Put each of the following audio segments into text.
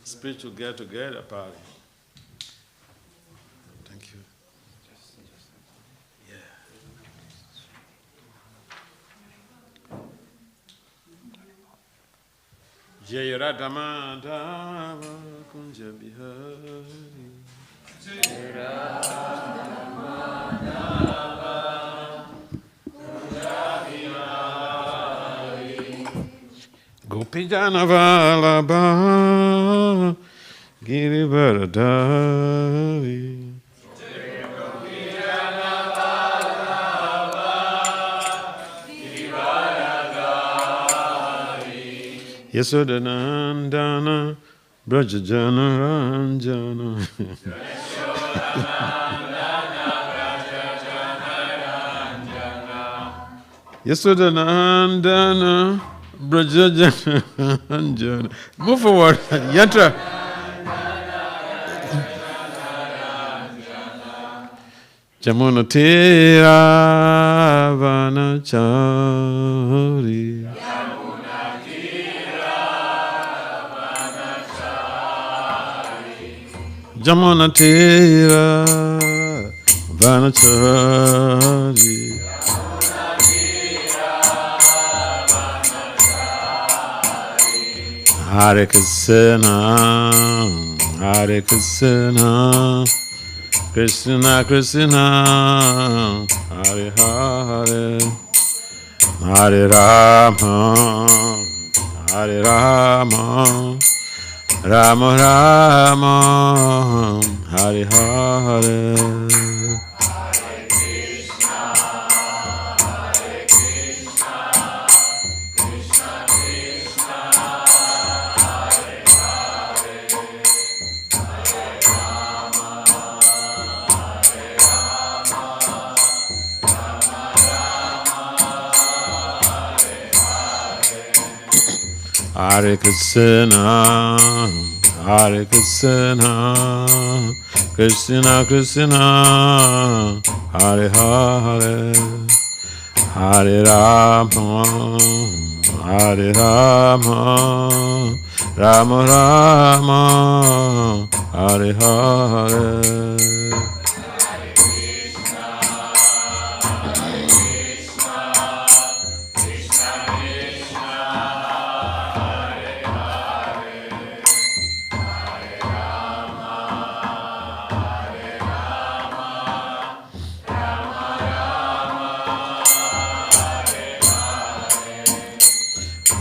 Spiritual get-together party. Thank you. Yeah. Jaya Radhamadava Kunja Bihari. Jaya Radhamadava Kunja Bihari. Gopijana Vallabha Girivaradari. Yasodanandana Brajajana Ranjana. Yasodanandana Brajajana Ranjana. Move forward. Yantra. Jamuna Tira Vanachari. Jamuna Tira Vanachari. Hare Krišna, Hare Krišna, Krishna Krishna, Hare Hare, Hare Rama, Hare Rama, Rama Rama, Hare Hare. Hare Krišna, Hare Krišna, Krishna Krishna, Hare Hare, Hare Rama, Hare Rama, Rama Rama, Hare Hare.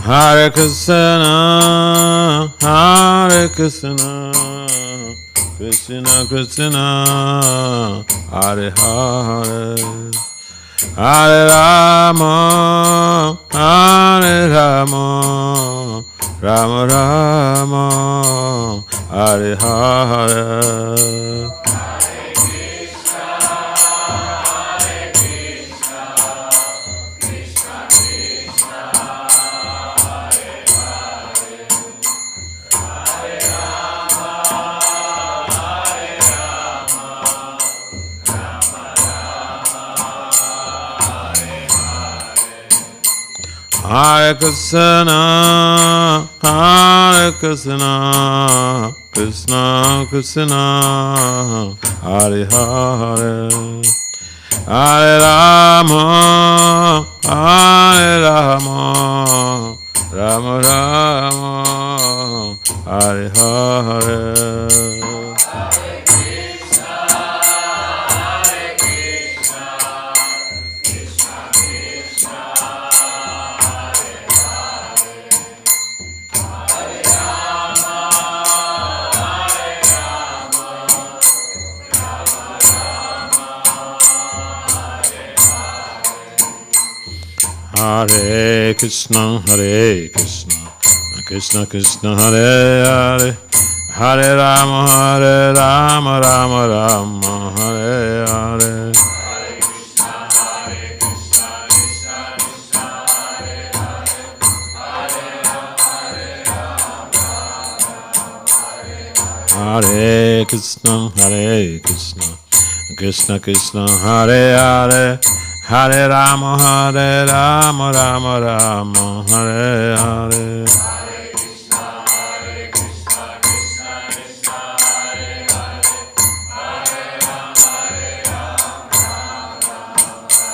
Hare Krišna, Hare Krišna, Krishna Krishna, Hare Hare, Hare Rama, Hare Rama, Rama Rama, Hare Hare. Hare Krišna, Hare Krišna, Krishna Krishna, Hare Hare, Hare Rama, Hare Rama, Rama Rama, Hare Hare. Hare Krišna, Hare Krišna, Krishna Krishna, Hare Hare, Hare Rama, Hare Rama, Rama Rama, Hare Hare. Hare Krišna, Hare Krishna, Krishna Krishna, Hare Hare, Hare Rama, Hare Rama, Rama Rama, Hare Hare.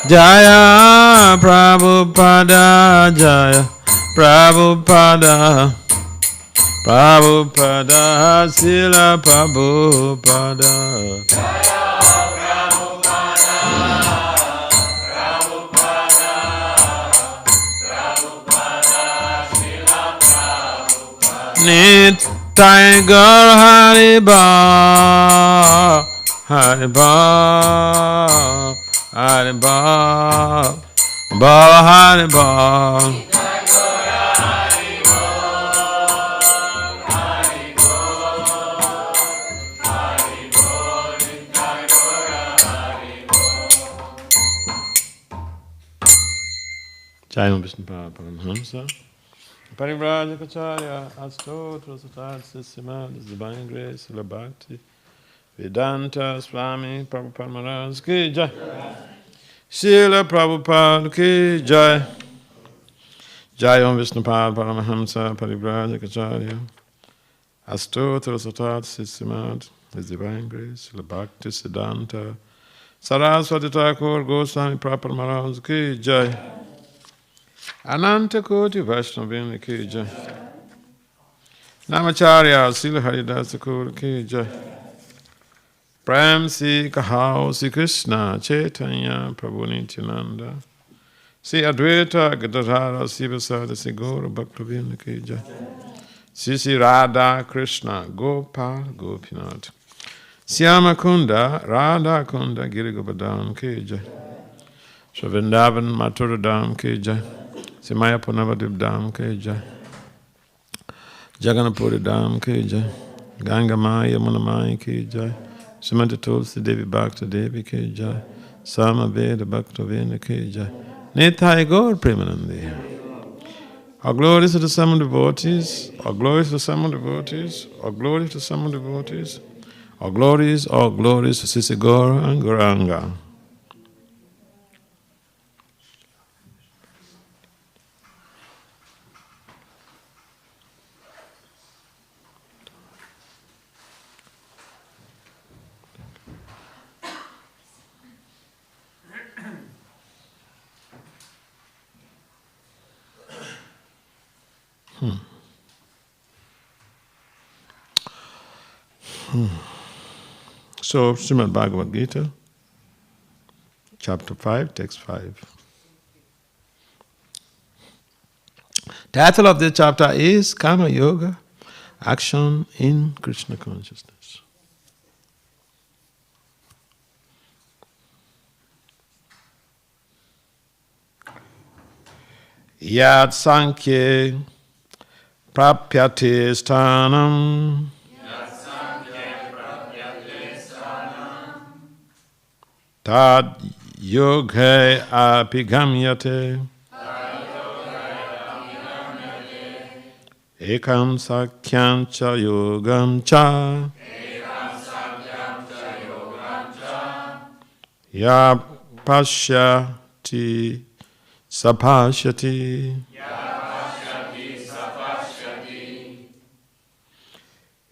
Jaya Prabhupada, Jaya Prabhupada, Prabhupada, Srila Prabhupada. Nitai Gaur Hariba, Hariba, Hariba, Bal Hariba. Jai Vishnu Paramhamsa. Parivrajacharya Astotra Satat Sisima, this divine grace, the Bhakti, Vedanta Swami Prabhupada Maharaj ki Jai. Srila Prabhupada ki Jai. Jai Om Vishnu Paramahamsa Parivrajacharya Astotra Satat Sisima, this divine grace, the Bhakti Siddhanta Saraswati Thakur Goswami Prabhupada Maharaj ki Jai. Ananta Koti Vaishnavin ki Jai. Namacharya Srila Haridas Thakur ki Jai. Prem Si Kahao Si Krishna Chaitanya Prabhu Nityananda Si Advaita Gadadhara Si Vasada Si Gaura Bhaktivinoda ki Jai. Si Radha Krishna Gopal Gopinath Syama Kunda Radha Kunda Giri Govardhan ki Jai. Vrindavan Mathura Dham ki Jai. Simaya Punavadip Dham ki Jai. Jagannapuri Dham ki Jai. Ganga Maya Munamai ki Jai. Srimati Tulsi Devi Bhakta Devi ki Jai. Sama Veda Bhakta Vena ki Jai. Nitai Gaur Premanandi. All glory to the Sama devotees. All glory to the Sama devotees. All glory to the Sama devotees. All glories to Sisi Gaur and Gauranga. So, Srimad Bhagavad-gita, chapter 5, text 5. Title of this chapter is Karma Yoga, Action in Krishna Consciousness. Yat Sankhye Prapyate Sthanam Tad Yoge Apigamyate Ekam Sakhyam Cha Yogam Cha Ya Pashyati Sapashyati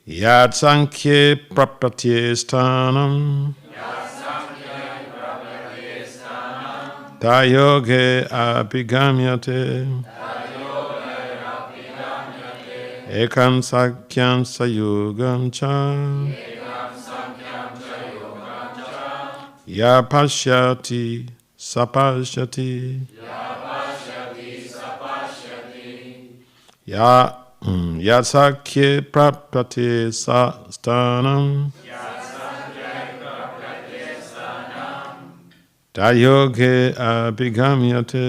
Yad Sankhye Prapyate Sthanam Tayoge Apigamyate Ekam Sakhyam Sayogam Cha Ya Pashyati Sapashyati Ya Sakhe Prapyate Sthanam Tayoge Apigamyate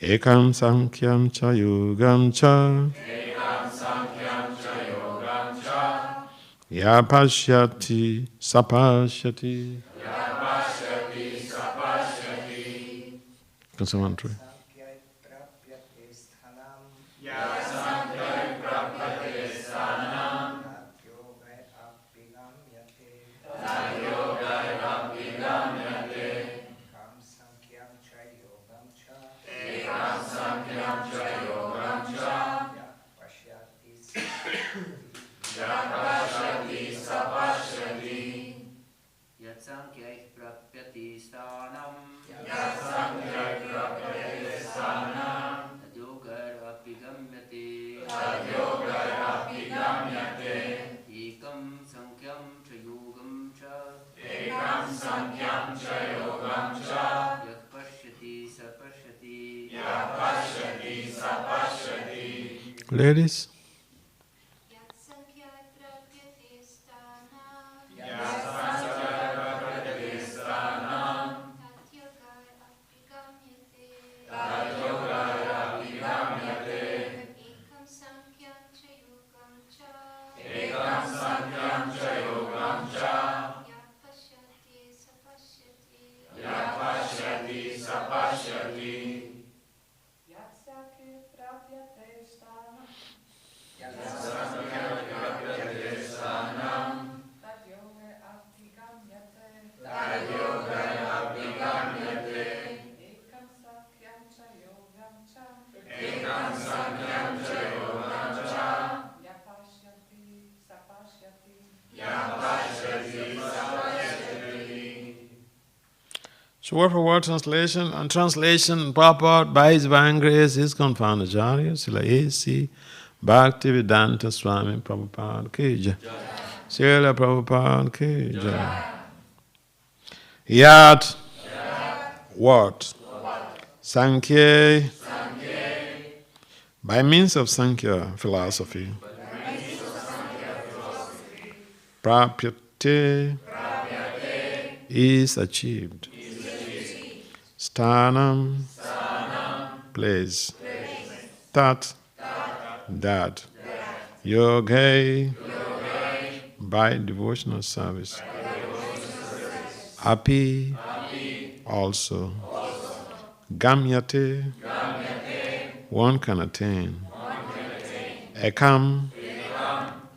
Ekam Sankhyaṃ Cha Yogam Cha Ya Pashyati Sapashyati. Conservatory. Ladies? So word for word translation, and translation purport by His Divine Grace, ISKCON Founder Acharya, Srila A.C. Bhakti-vedanta Swami Prabhupada Ki Jai. Srila Prabhupada Ki Jai. Yat. What? Sankhya. By means of Sankhya philosophy. Prapyate is achieved. Sthanam, place. Tat, that. Yoga, by devotional service. Api, also. Gamyate, one can attain. Ekam,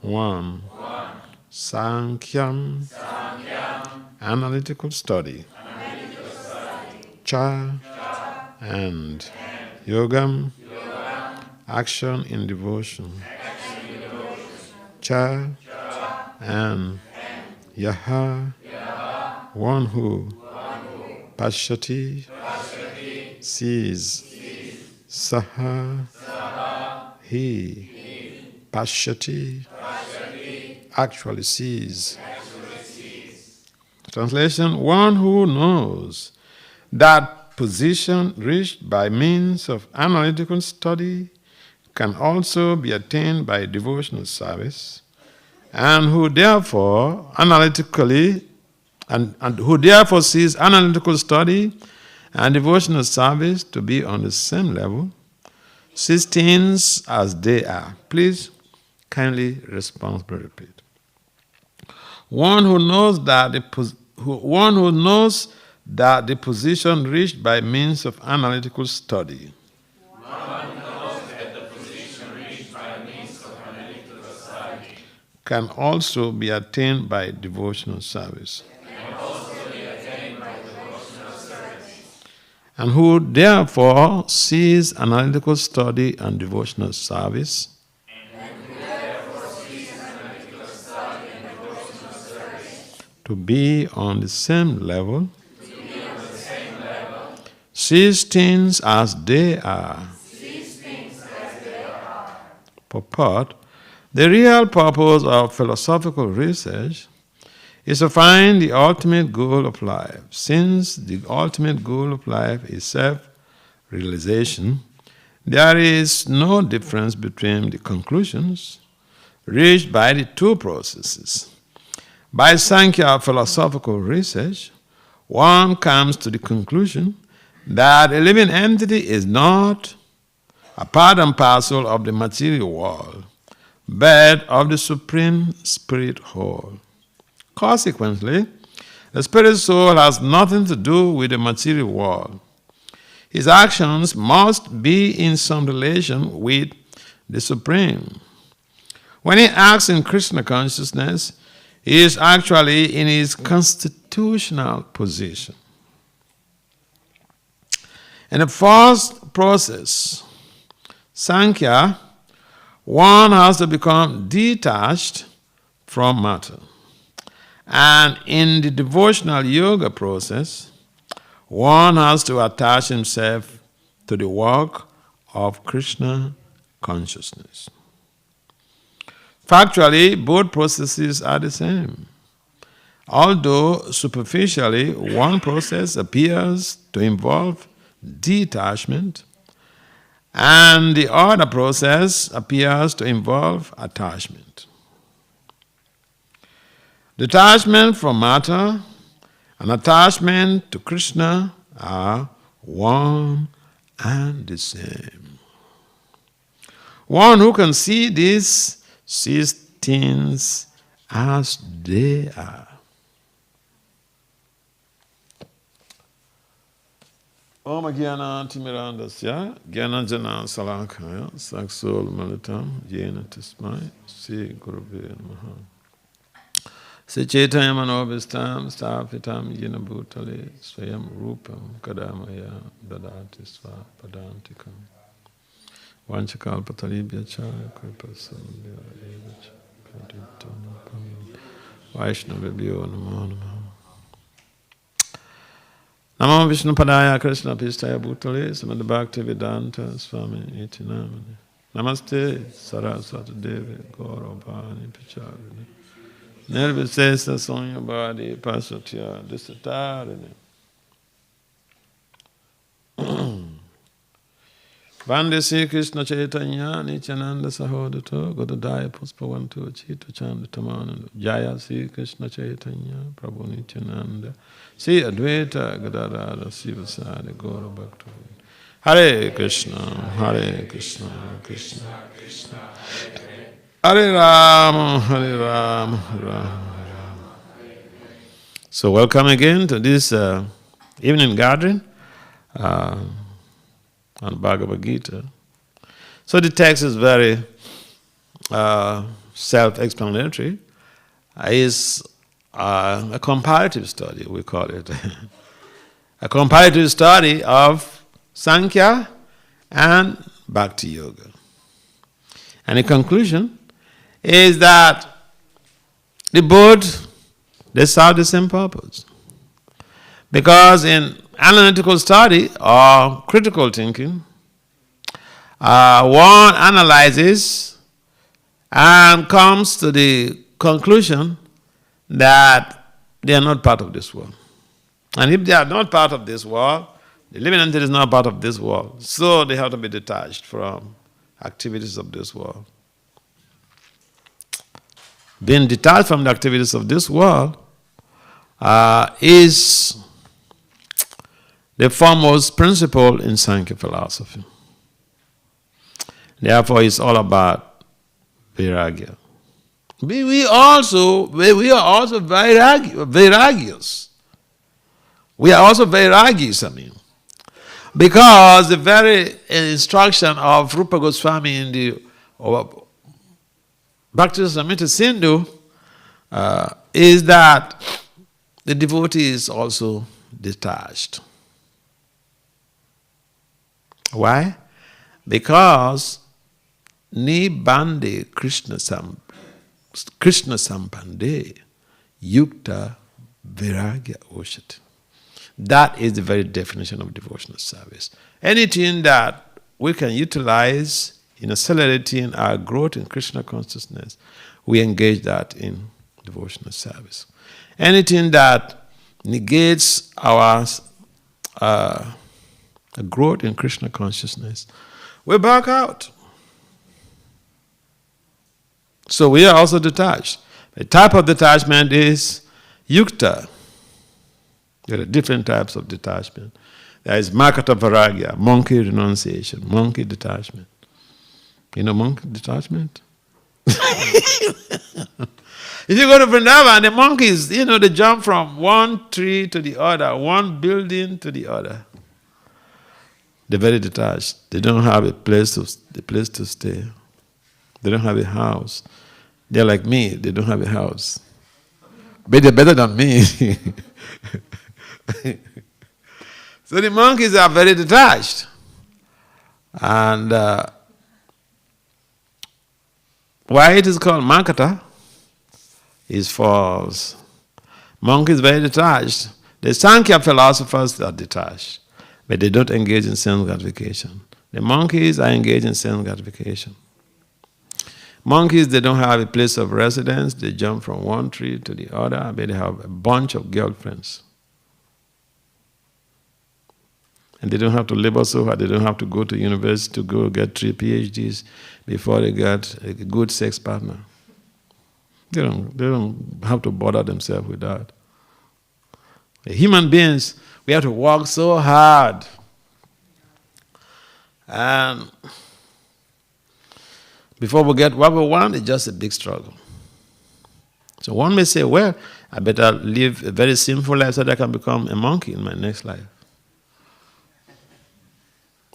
one. Sankyam, analytical study. Cha, and Yogam, action in devotion. Cha, and Yaha, one who. Pashyati, sees. Saha, he. Pashyati, actually sees. Translation: one who knows that position reached by means of analytical study can also be attained by devotional service, and who therefore sees analytical study and devotional service to be on the same level, sees things as they are. Please kindly responsibly repeat. One who knows that the position reached by means of analytical study. Can also be attained by devotional service. And who therefore sees analytical study and devotional service to be on the same level, sees things as they are. Purport: the real purpose of philosophical research is to find the ultimate goal of life. Since the ultimate goal of life is self-realization, there is no difference between the conclusions reached by the two processes. By Sankhya philosophical research, one comes to the conclusion that a living entity is not a part and parcel of the material world, but of the Supreme Spirit whole. Consequently, the spirit soul has nothing to do with the material world. His actions must be in some relation with the Supreme. When he acts in Krishna consciousness, he is actually in his constitutional position. In the first process, Sankhya, one has to become detached from matter. And in the devotional yoga process, one has to attach himself to the work of Krishna consciousness. Factually, both processes are the same. Although superficially one process appears to involve detachment, and the other process appears to involve attachment. Detachment from matter and attachment to Krishna are one and the same. One who can see this sees things as they are. Om Gyana Timirandasya Gyana Jana Salakaya Saksol Malitam Yena Tismai Sri Gurubhe Namaha Se Chaitanya Manobhistam Stapitam Yena Bhutale Swayam Rupam Kadamaya Dadati Sva Padantikam Vanchakal Patalibhya Chaya Kripasandhya Evacha Kaditana Pami Vaishnavibhyo Namo Namaha Namo Vishnu Padaya Krishna Pistaya Bhutale Samad Bhakti Vedanta Swami Iti Namani Namaste Saraswati Devi Gauravani Pacharani Nirvisesa Sonya Bhadi Pasatya Disatarini Vande Sri Krishna Chaitanya Nityananda Sahodato Godadaya Puspavantu Chita Chanda Tamananda Jaya Sri Krishna Chaitanya Prabhu Nityananda Sri Advaita Gadadara Sivasadi Gaura Bhakta Hare Krishna Krishna Krishna Hare Rama Rama Rama. So welcome again to this evening gathering on Bhagavad-gita. So the text is very self-explanatory. It's a comparative study, we call it. A comparative study of Sankhya and Bhakti Yoga. And the conclusion is that they both, they serve the same purpose. Because in analytical study or critical thinking, one analyzes and comes to the conclusion that they are not part of this world. And if they are not part of this world, the living entity is not part of this world. So they have to be detached from activities of this world. Being detached from the activities of this world is the foremost principle in Sankhya philosophy. Therefore, it's all about vairagya. We are also vairagyas. We are also vairagis, I mean. Because the very instruction of Rupa Goswami in the Bhakti Samhita Sindhu is that the devotee is also detached. Why? Because Nibande Krishna Sampande Yukta Vairagya Oshati. That is the very definition of devotional service. Anything that we can utilize in accelerating our growth in Krishna consciousness, we engage that in devotional service. Anything that negates our growth in Krishna consciousness, we back out. So we are also detached. The type of detachment is yukta. There are different types of detachment. There is Makata Varagya, monkey renunciation, monkey detachment. You know monkey detachment? If you go to Vrindavan, the monkeys, they jump from one tree to the other, one building to the other. They're very detached. They don't have a place to stay. They don't have a house. They're like me. They don't have a house. But they're better than me. So the monkeys are very detached. And why it is called Makata is false. Monkey is very detached The Sankhya philosophers are detached, but they don't engage in sense gratification. The monkeys are engaged in sense gratification. Monkeys, they don't have a place of residence. They jump from one tree to the other, but they have a bunch of girlfriends. And they don't have to labor so hard. They don't have to go to university to go get 3 PhDs before they get a good sex partner. They don't have to bother themselves with that. Human beings, we have to work so hard. And before we get what we want, it's just a big struggle. So one may say, well, I better live a very sinful life so that I can become a monkey in my next life.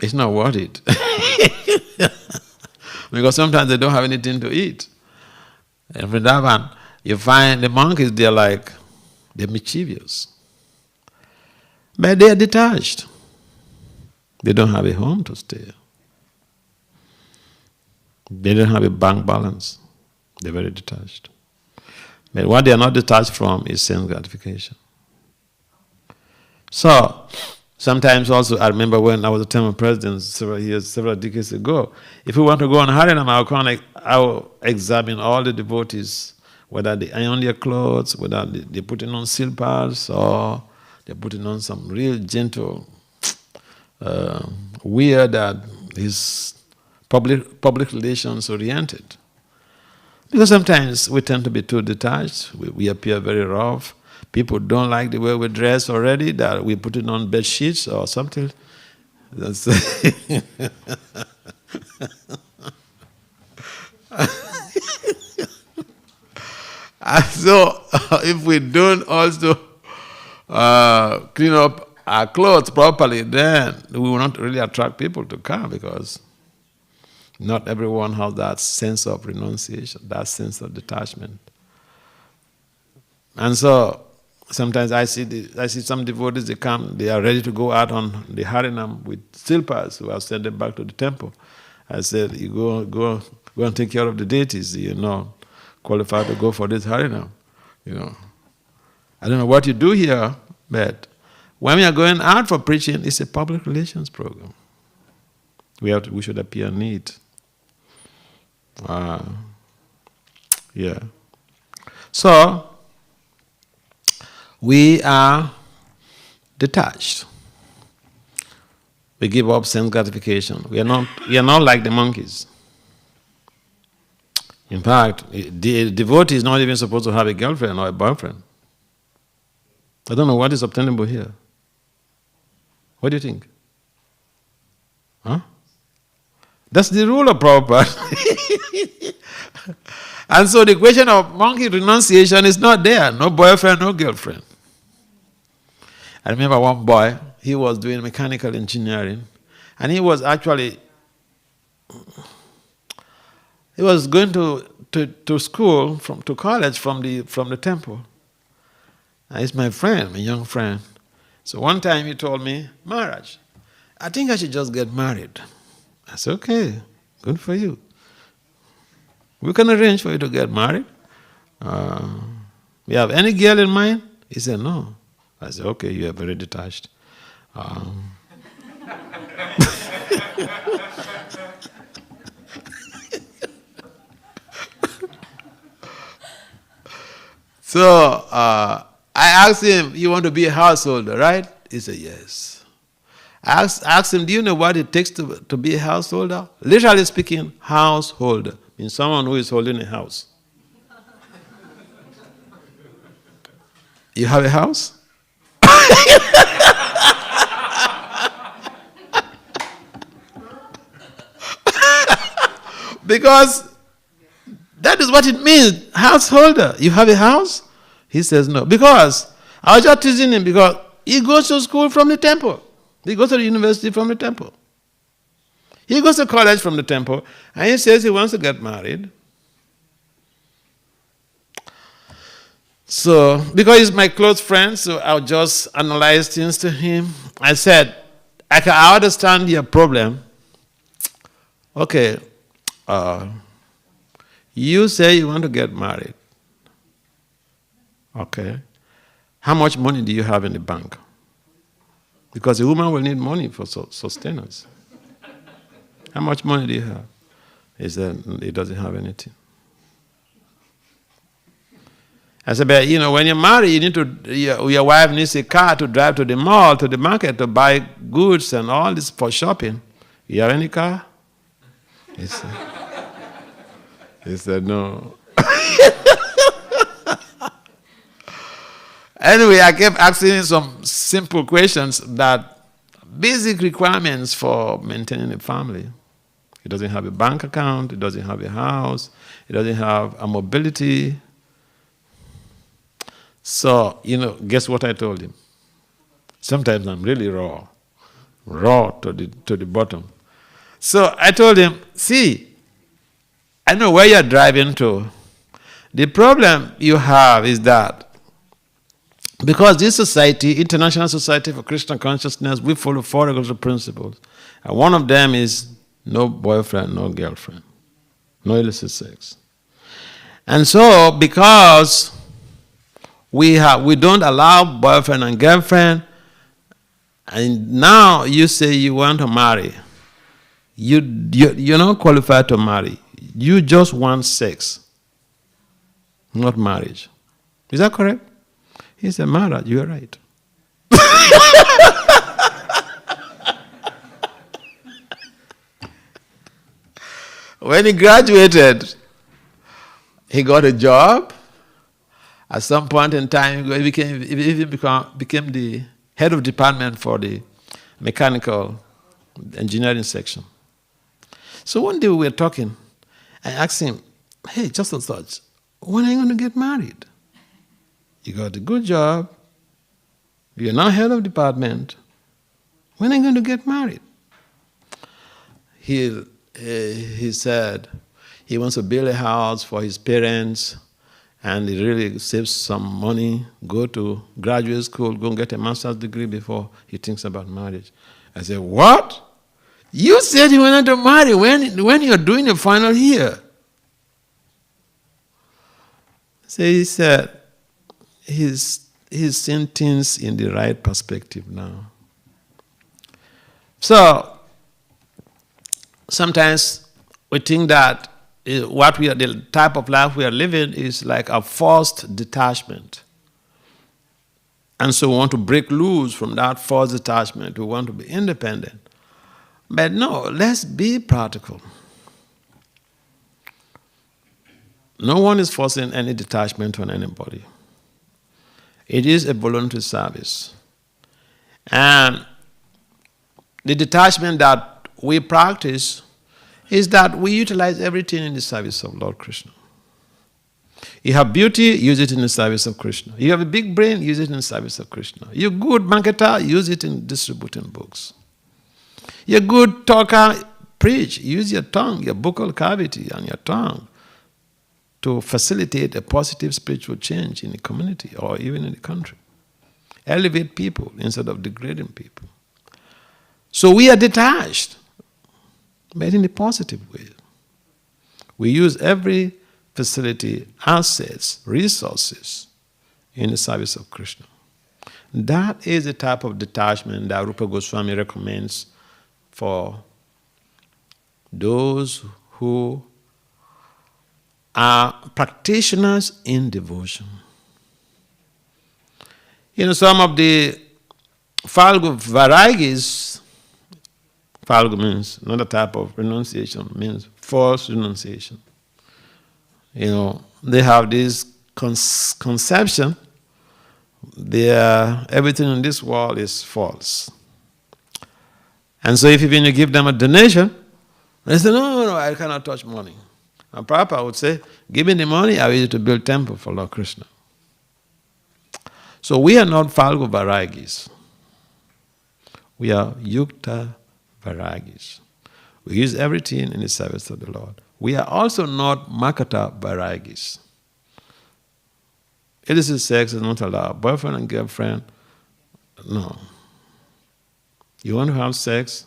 It's not worth it. Because sometimes they don't have anything to eat. And for that one, you find the monkeys, they're mischievous. But they are detached. They don't have a home to stay. They don't have a bank balance. They're very detached. But what they are not detached from is sense gratification. So, sometimes also, I remember when I was a temple president several decades ago, if we want to go on Harinam, I'll examine all the devotees, whether they iron their clothes, whether they're putting on silpas, or they're putting on some real gentle wear that is public relations oriented. Because sometimes we tend to be too detached, we appear very rough. People don't like the way we dress already, that we're putting on bed sheets or something. That's and so, if we don't also clean up our clothes properly, then we will not really attract people to come, because not everyone has that sense of renunciation, that sense of detachment. And so, sometimes I see some devotees, they come, they are ready to go out on the Harinam with silpas, who have sent them back to the temple. I said, you go and take care of the deities, you're not qualified to go for this Harinam. I don't know what you do here, but when we are going out for preaching, it's a public relations program. We should appear neat. Yeah. So, we are detached. We give up sense gratification. We are not like the monkeys. In fact, the devotee is not even supposed to have a girlfriend or a boyfriend. I don't know what is obtainable here. What do you think? Huh? That's the rule of Prabhupada. And so the question of monkey renunciation is not there. No boyfriend, no girlfriend. I remember one boy, he was doing mechanical engineering, and he was going to school, to college from the temple. And he's my friend, my young friend. So one time he told me, Maharaj, I think I should just get married. I said, okay, good for you. We can arrange for you to get married. You have any girl in mind? He said, no. I said, okay, you are very detached. So I asked him, you want to be a householder, right? He said, yes. I asked him, do you know what it takes to be a householder? Literally speaking, householder means someone who is holding a house. You have a house? Because that is what it means, householder. You have a house? He says no. Because I was just teasing him because he goes to school from the temple. He goes to the university from the temple. He goes to college from the temple, and he says he wants to get married. So, because he's my close friend, so I'll just analyze things to him. I said, I understand your problem. Okay, you say you want to get married. Okay. how much money do you have in the bank? Because a woman will need money for sustenance. How much money do you have? He said, he doesn't have anything. I said, but when you're married, you need to, your wife needs a car to drive to the mall, to the market, to buy goods and all this for shopping. You have any car? He said no. Anyway, I kept asking some simple questions that basic requirements for maintaining a family. He doesn't have a bank account, he doesn't have a house, he doesn't have a mobility. So, guess what I told him? Sometimes I'm really raw to the bottom. So I told him, see, I know where you're driving to. The problem you have is that because this society, International Society for Krishna Consciousness, we follow 4 regulatory principles. And one of them is no boyfriend, no girlfriend, no illicit sex. And so, because we don't allow boyfriend and girlfriend, and now you say you want to marry, you're not qualified to marry. You just want sex, not marriage. Is that correct? He said, Maharaj, you're right. When he graduated, he got a job. At some point in time, he became the head of department for the mechanical engineering section. So one day we were talking. I asked him, hey, just a thought, when are you going to get married? You got a good job. You're now head of department. When are you going to get married? He said he wants to build a house for his parents, and he really saves some money, go to graduate school, go and get a master's degree before he thinks about marriage. I said, what? You said you wanted to marry when you're doing your final year. So he said, he's seeing things in the right perspective now. So, sometimes we think that the type of life we are living is like a forced detachment. And so we want to break loose from that forced detachment. We want to be independent. But no, let's be practical. No one is forcing any detachment on anybody. It is a voluntary service. And the detachment that we practice is that we utilize everything in the service of Lord Krishna. You have beauty, use it in the service of Krishna. You have a big brain, use it in the service of Krishna. You're a good marketer, use it in distributing books. You're a good talker, preach. Use your tongue, your buccal cavity and your tongue to facilitate a positive spiritual change in the community or even in the country. Elevate people instead of degrading people. So we are detached, but in a positive way. We use every facility, assets, resources in the service of Krishna. That is the type of detachment that Rupa Goswami recommends for those who are practitioners in devotion. Some of the Falgu Vairagis, Falgu means another type of renunciation, means false renunciation. They have this conception everything in this world is false. And so if you give them a donation, they say, no, I cannot touch money. And Prabhupada would say, give me the money, I will use it to build temple for Lord Krishna. So we are not Falgu Vairagis. We are Yukta Vairagis. We use everything in the service of the Lord. We are also not Makata Vairagis. Illicit sex is not allowed. Boyfriend and girlfriend, no. You want to have sex?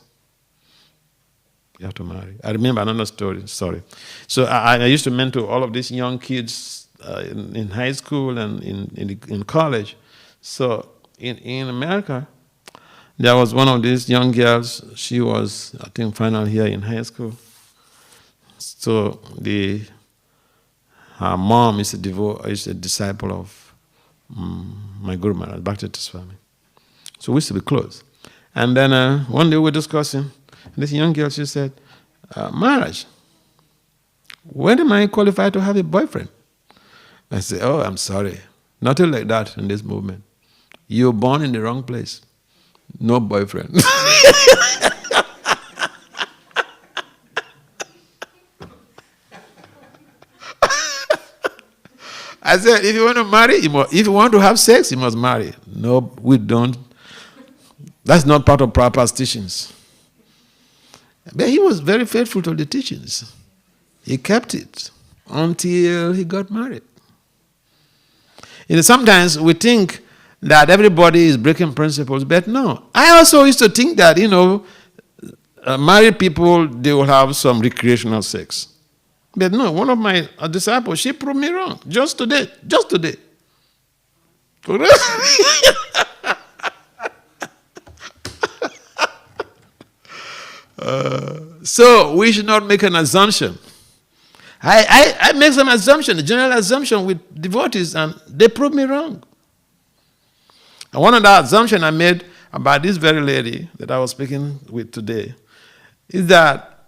You have to marry. I remember another story. So I used to mentor all of these young kids in high school and in college. So in America, there was one of these young girls. She was, I think, final year in high school. So her mom is a disciple of my Guru Maharaj, Bhakti Swami. So we used to be close. And then one day we were discussing, and this young girl, she said, Maharaj, when am I qualified to have a boyfriend? I said, oh, I'm sorry. Nothing like that in this movement. You're born in the wrong place. No boyfriend. I said, if you want to marry, if you want to have sex, you must marry. No, we don't. That's not part of Prabhupada's teachings. But he was very faithful to the teachings. He kept it until he got married. Sometimes we think that everybody is breaking principles, but no. I also used to think that, married people, they will have some recreational sex. But no, one of my disciples, she proved me wrong. Just today. So we should not make an assumption. I make some assumption, a general assumption with devotees, and they prove me wrong. And one of the assumptions I made about this very lady that I was speaking with today is that,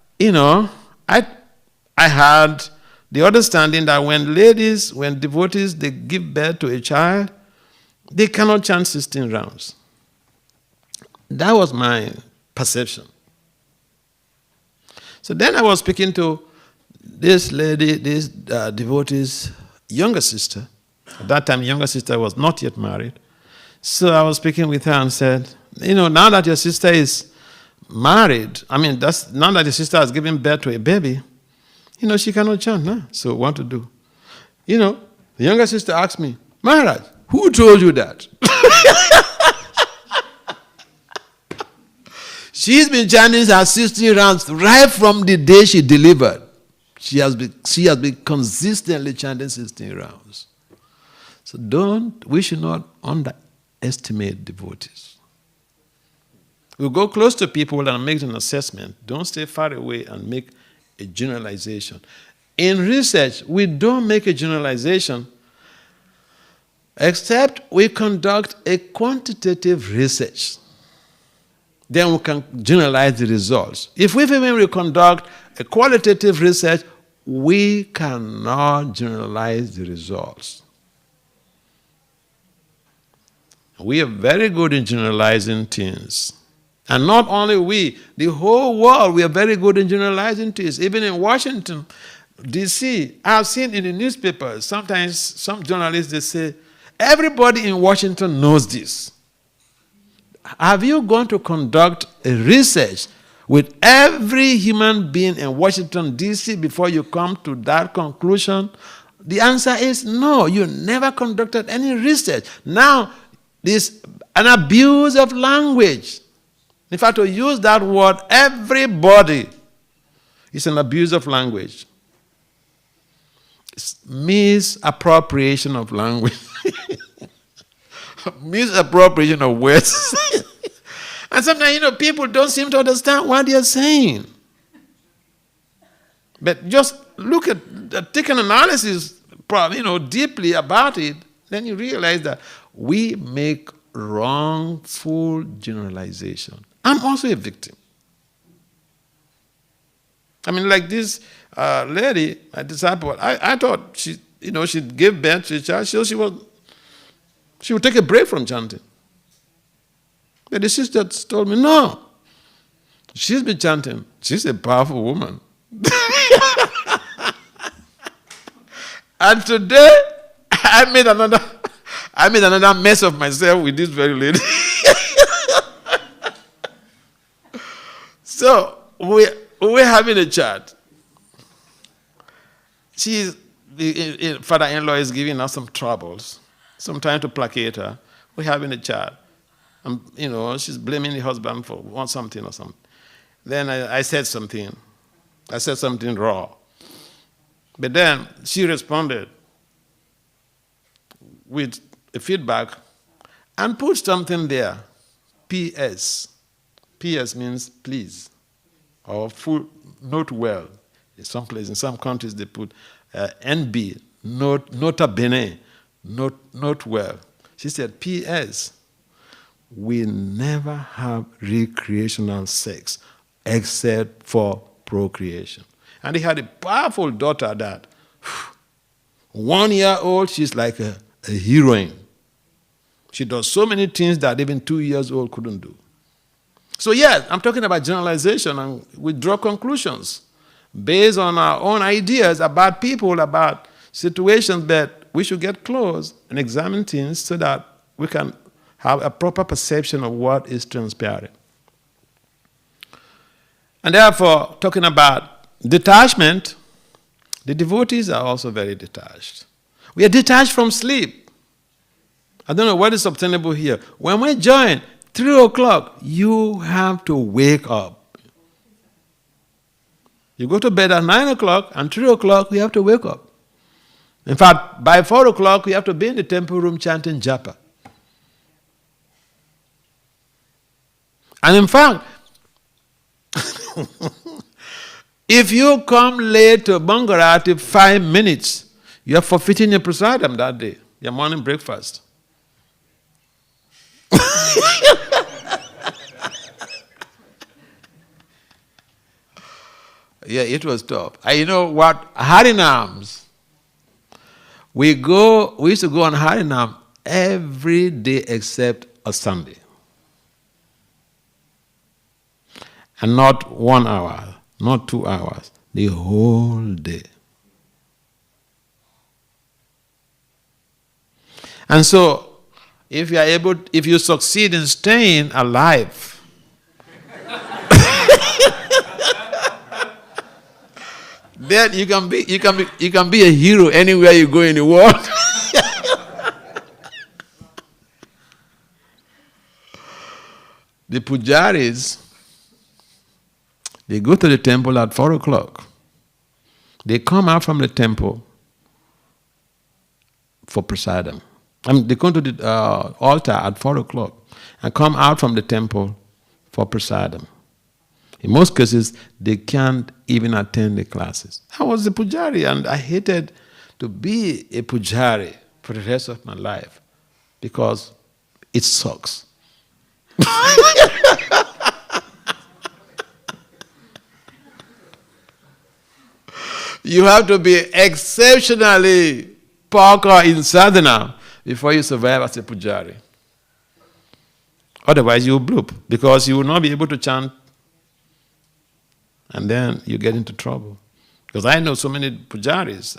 I had the understanding that when devotees, they give birth to a child, they cannot chant 16 rounds. That was my perception. So then I was speaking to this lady, this devotee's younger sister. At that time, younger sister was not yet married. So I was speaking with her and said, now that your sister is married, now that your sister has given birth to a baby, she cannot chant now. So what to do? The younger sister asked me, Maharaj, who told you that? She's been chanting her 16 rounds right from the day she delivered. She has been consistently chanting 16 rounds. So we should not underestimate devotees. We go close to people and make an assessment. Don't stay far away and make a generalization. In research, we don't make a generalization except we conduct a quantitative research. Then we can generalize the results. If we conduct a qualitative research, we cannot generalize the results. We are very good in generalizing things. And not only we, the whole world, we are very good in generalizing things. Even in Washington, D.C., I've seen in the newspapers, sometimes some journalists, they say, everybody in Washington knows this. Have you gone to conduct a research with every human being in Washington, D.C. before you come to that conclusion? The answer is no. You never conducted any research. Now, this an abuse of language. In fact, to use that word, everybody, is an abuse of language. It's misappropriation of language. Misappropriation of words. And sometimes, people don't seem to understand what they're saying. But just take an analysis, deeply about it, then you realize that we make wrongful generalization. I'm also a victim. Like this lady, my disciple, I thought she gave birth to a child, so she would take a break from chanting. But the sister told me, no, she's been chanting. She's a powerful woman. And today, I made another mess of myself with this very lady. So we're having a chat. The father-in-law is giving us some troubles. Some time to placate her. We're having a chat. She's blaming the husband for something or something. Then I said something. I said something raw. But then she responded with a feedback. and put something there. P.S. P.S. means please, or full, note well. In some countries they put N.B., nota bene, note well. She said, P.S. We never have recreational sex except for procreation. And he had a powerful daughter that 1 year old, she's like a heroine. She does so many things that even 2 years old couldn't do. So yes, I'm talking about generalization, and we draw conclusions based on our own ideas about people, about situations, that we should get close and examine things so that we can have a proper perception of what is transpiring. And therefore, talking about detachment, the devotees are also very detached. We are detached from sleep. I don't know what is obtainable here. When we join 3 o'clock, you have to wake up. You go to bed at 9 o'clock, and 3 o'clock, you have to wake up. In fact, by 4 o'clock, you have to be in the temple room chanting japa. And in fact, if you come late to Bangarati 5 minutes, you are forfeiting your prasadam that day, your morning breakfast. Yeah, it was tough. You know what? Harinams. We used to go on Harinam every day except a Sunday. And not 1 hour, not 2 hours, the whole day. And so, if you succeed in staying alive, then you can be a hero anywhere you go in the world. The pujaris, they go to the temple at 4 o'clock. They come out from the temple for prasadam. They come to the altar at 4 o'clock and come out from the temple for prasadam. In most cases, they can't even attend the classes. I was a pujari, and I hated to be a pujari for the rest of my life because it sucks. You have to be exceptionally parka in sadhana before you survive as a pujari. Otherwise, you will bloop because you will not be able to chant, and then you get into trouble. Because I know so many pujaris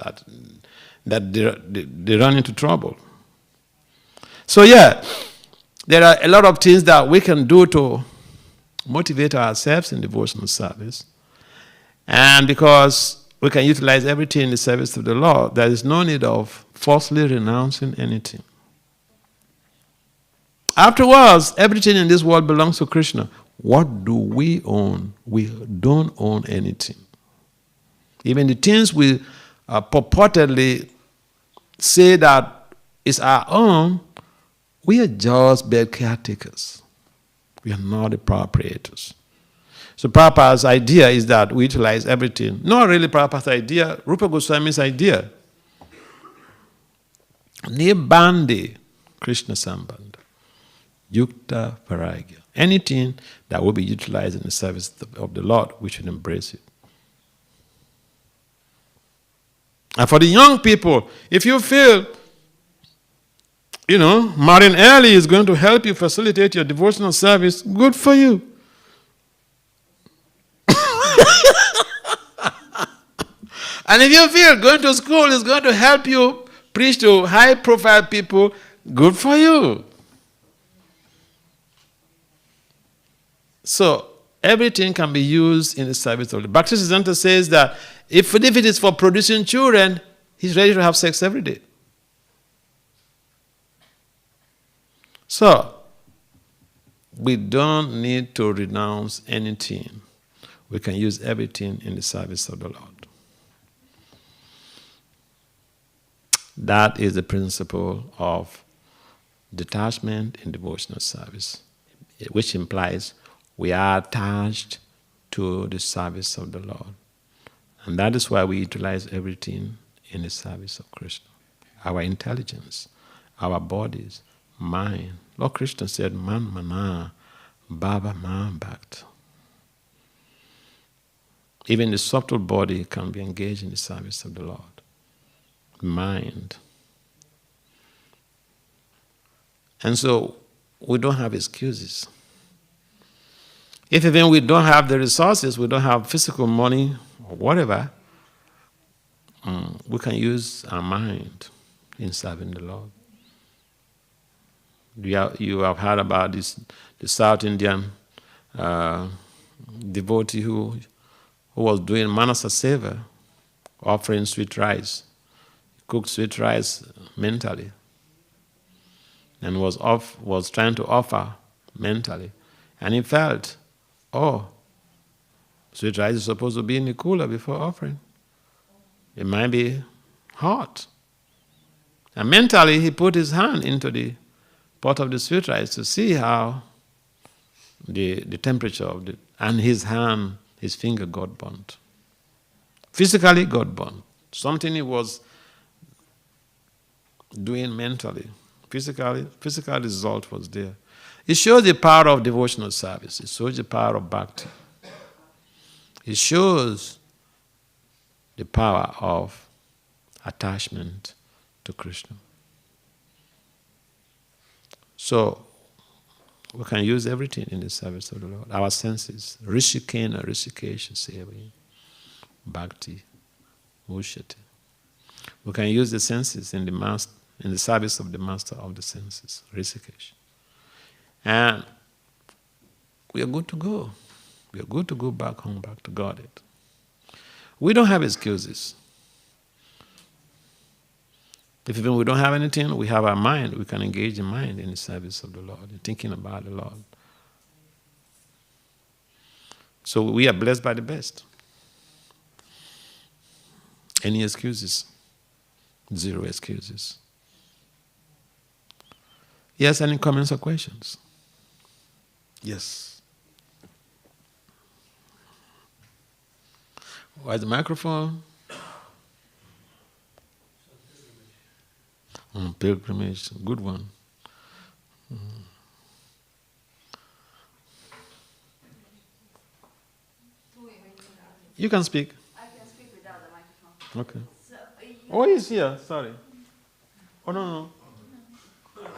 that they run into trouble. So yeah, there are a lot of things that we can do to motivate ourselves in devotional service. And because we can utilize everything in the service of the Lord, there is no need of falsely renouncing anything. Afterwards, everything in this world belongs to Krishna. What do we own? We don't own anything. Even the things we purportedly say that is our own, we are just bed caretakers. We are not the proprietors. So Prabhupada's idea is that we utilize everything. Not really Prabhupada's idea, Rupa Goswami's idea. Nibbande Krishna Sambandha, Yukta Varagya. Anything that will be utilized in the service of the Lord, we should embrace it. And for the young people, if you feel, marrying early is going to help you facilitate your devotional service, good for you. And if you feel going to school is going to help you preach to high-profile people, good for you. So, everything can be used in the service of the Bhakti Siddhanta says that if it is for producing children, he's ready to have sex every day. So, we don't need to renounce anything. We can use everything in the service of the Lord. That is the principle of detachment in devotional service, which implies we are attached to the service of the Lord. And that is why we utilize everything in the service of Krishna. Our intelligence, our bodies, mind. Lord Krishna said, Man mana, bhava ma bhakta. Even the subtle body can be engaged in the service of the Lord. Mind. And so we don't have excuses. If even we don't have the resources, we don't have physical money or whatever, we can use our mind in serving the Lord. You have heard about the South Indian devotee who was doing manasa seva, offering sweet rice, cooked sweet rice mentally, and was trying to offer mentally. And he felt, sweet rice is supposed to be in the cooler before offering. It might be hot. And mentally he put his hand into the pot of the sweet rice to see how the temperature of the, and his hand, his finger got burnt. Physically got burnt. Something he was doing mentally. Physical result was there. It shows the power of devotional service. It shows the power of bhakti. It shows the power of attachment to Krishna. So, we can use everything in the service of the Lord. Our senses, rishikena, rishikesha, sevi, bhakti, ushati. We can use the senses in the service of the master of the senses, rishikesh. And we are good to go. We are good to go back home, back to Godhead. We don't have excuses. If even we don't have anything, we have our mind. We can engage the mind in the service of the Lord, in thinking about the Lord. So we are blessed by the best. Any excuses? Zero excuses. Yes, any comments or questions? Yes. Where's the microphone? Pilgrimage, good one. You can speak. I can speak without the microphone. Okay. So, Oh, he's here. Sorry. Oh, no. It's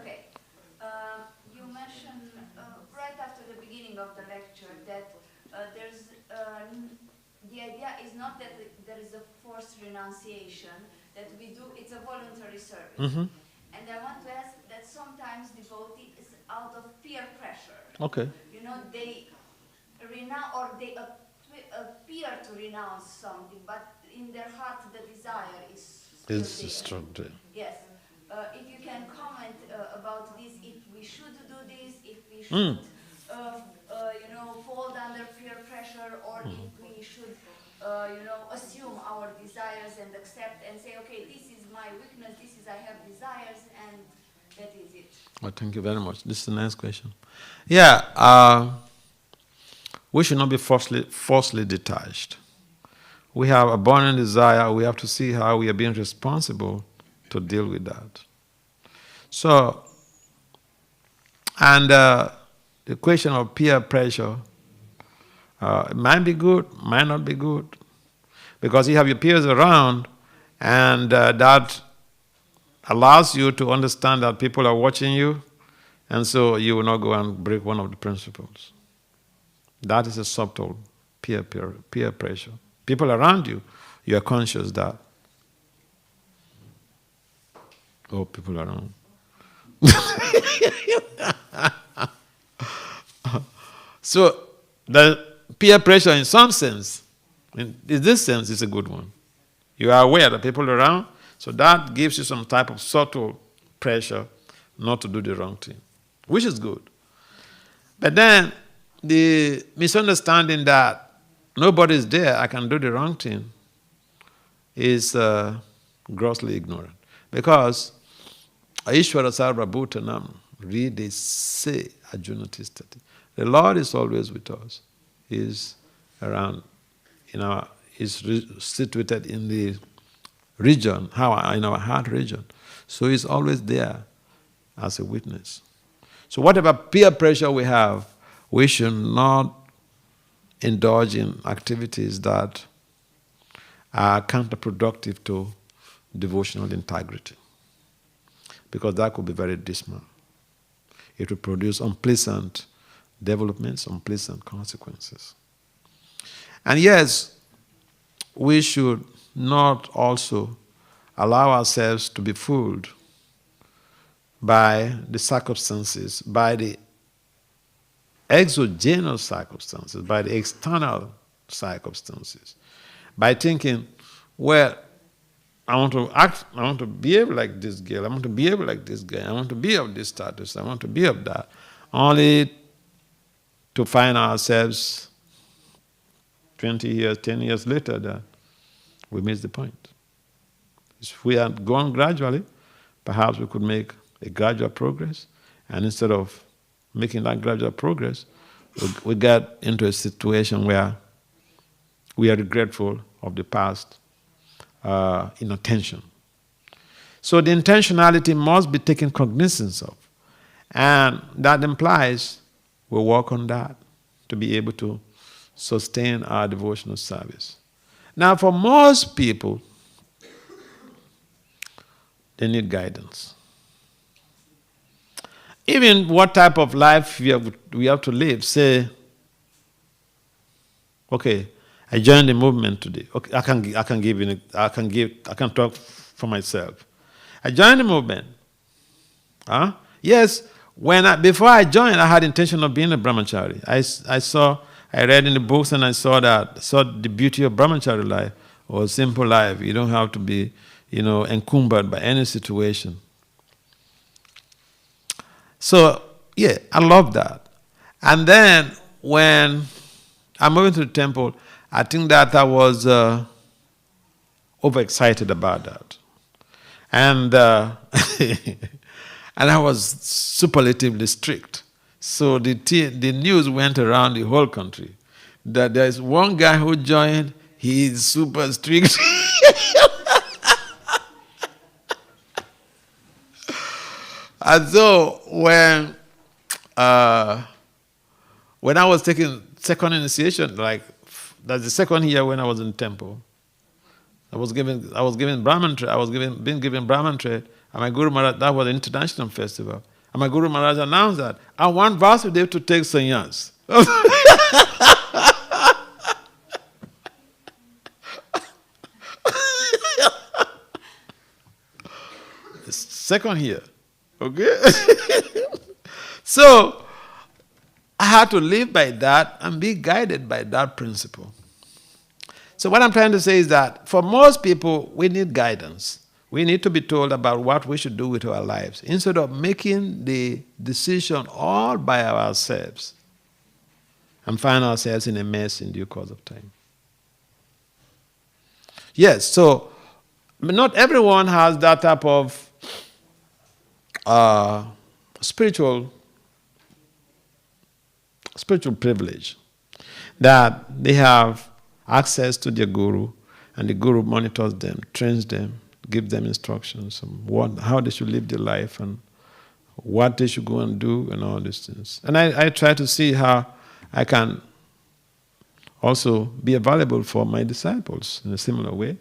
okay. You mentioned right after the beginning of the lecture that there's the idea is not that there is a forced renunciation that we do. It's a voluntary service. Mm-hmm. And I want to ask that sometimes devotee is out of peer pressure. Okay. You know, they renounce or they appear to renounce something, but in their heart the desire is still It's there. strong there. Yes. If you can comment about this, if we should do this, if we should, fold under peer pressure, or if we should, assume our desires and accept and say, okay, this is my weakness, this is I have desires, and that is it. Well, thank you very much. This is a nice question. Yeah, we should not be falsely detached. We have a burning desire. We have to see how we are being responsible to deal with that. So, and the question of peer pressure, it might be good, might not be good, because you have your peers around, and that allows you to understand that people are watching you, and so you will not go and break one of the principles. That is a subtle peer pressure. People around you, you are conscious that, people around. So the peer pressure in some sense, in this sense, is a good one. You are aware that people are around, so that gives you some type of subtle pressure not to do the wrong thing, which is good. But then the misunderstanding that nobody is there, I can do the wrong thing, is grossly ignorant. Because Aishwara Sarva Bhutanam. Read, they say, Arjuna Tishtati. The Lord is always with us. He is around, is situated in the region, in our heart region. So he's always there as a witness. So whatever peer pressure we have, we should not indulge in activities that are counterproductive to devotional integrity, because that could be very dismal. It will produce unpleasant developments, unpleasant consequences. And yes, we should not also allow ourselves to be fooled by the circumstances, by the exogenous circumstances, by the external circumstances, by thinking, well, I want to act, I want to behave like this girl, I want to behave like this guy, I want to be of this status, I want to be of that, only to find ourselves 20 years, 10 years later that we missed the point. If we had gone gradually, perhaps we could make a gradual progress, and instead of making that gradual progress, we got into a situation where we are regretful of the past inattention. So the intentionality must be taken cognizance of, and that implies we work on that to be able to sustain our devotional service. Now, for most people, they need guidance. Even what type of life we have to live. Say, okay, I joined the movement today. Okay, I can talk for myself. I joined the movement. Yes, before I joined, I had intention of being a brahmachari. I read in the books and I saw the beauty of brahmachari life or simple life. You don't have to be, encumbered by any situation. So, yeah, I love that. And then when I moved to the temple, I think that I was overexcited about that. And and I was superlatively strict. So the news went around the whole country that there's one guy who joined, he's super strict. And so when I was taking second initiation, like that's the second year when I was in the temple, I was given Brahman trade. Being given Brahman trade, and my Guru Maharaj, that was an international festival, and my Guru Maharaj announced that I want Vasudeva to take sannyas. Second year. Okay? So, I had to live by that and be guided by that principle. So what I'm trying to say is that for most people, we need guidance. We need to be told about what we should do with our lives instead of making the decision all by ourselves and find ourselves in a mess in due course of time. Yes, so not everyone has that type of spiritual privilege, that they have access to their guru, and the guru monitors them, trains them, gives them instructions on how they should live their life and what they should go and do and all these things. And I try to see how I can also be available for my disciples in a similar way,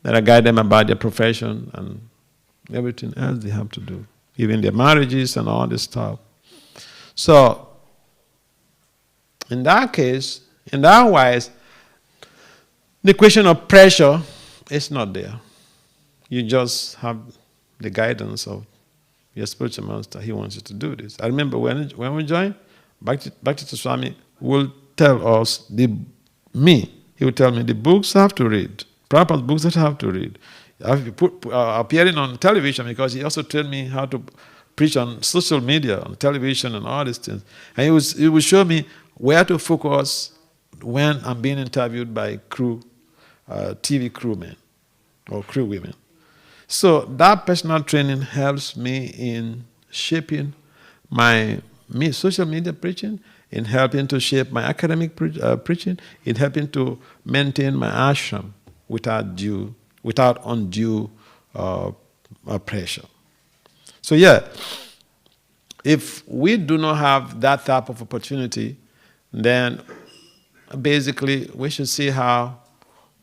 that I guide them about their profession and everything else they have to do, even their marriages and all this stuff. So, in that case, in that wise, the question of pressure is not there. You just have the guidance of your spiritual master. He wants you to do this. I remember when we joined, Bhakti Swami will tell us, he will tell me the books I have to read, Prabhupada's books that I have to read. I have to appearing on television, because he also trained me how to preach on social media, on television and all these things. And he would show me where to focus when I'm being interviewed by TV crewmen or crew women. So that personal training helps me in shaping my social media preaching, in helping to shape my academic preaching, in helping to maintain my ashram without undue pressure. So yeah, if we do not have that type of opportunity, then basically we should see how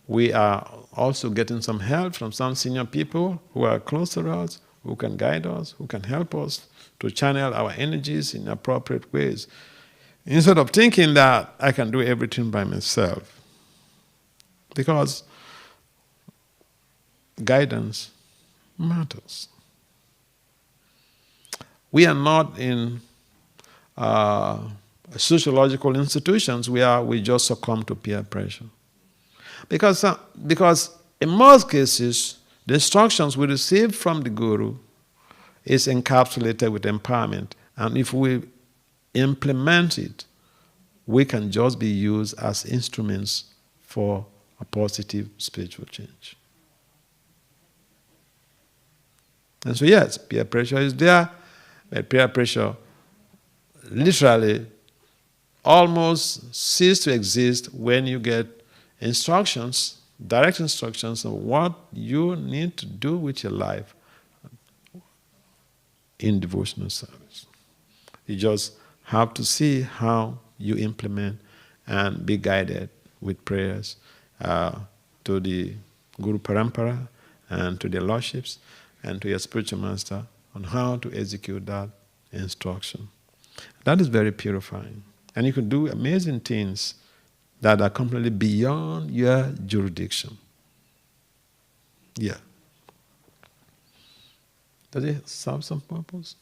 we are also getting some help from some senior people who are close to us, who can guide us, who can help us to channel our energies in appropriate ways, instead of thinking that I can do everything by myself. Because guidance matters. We are not in sociological institutions where we just succumb to peer pressure. Because in most cases, the instructions we receive from the Guru is encapsulated with empowerment. And if we implement it, we can just be used as instruments for a positive spiritual change. And so yes, peer pressure is there, but peer pressure literally almost ceases to exist when you get instructions, direct instructions on what you need to do with your life in devotional service. You just have to see how you implement and be guided with prayers to the Guru Parampara and to their lordships and to your spiritual master on how to execute that instruction. That is very purifying. And you can do amazing things that are completely beyond your jurisdiction. Yeah. Does it serve some purpose?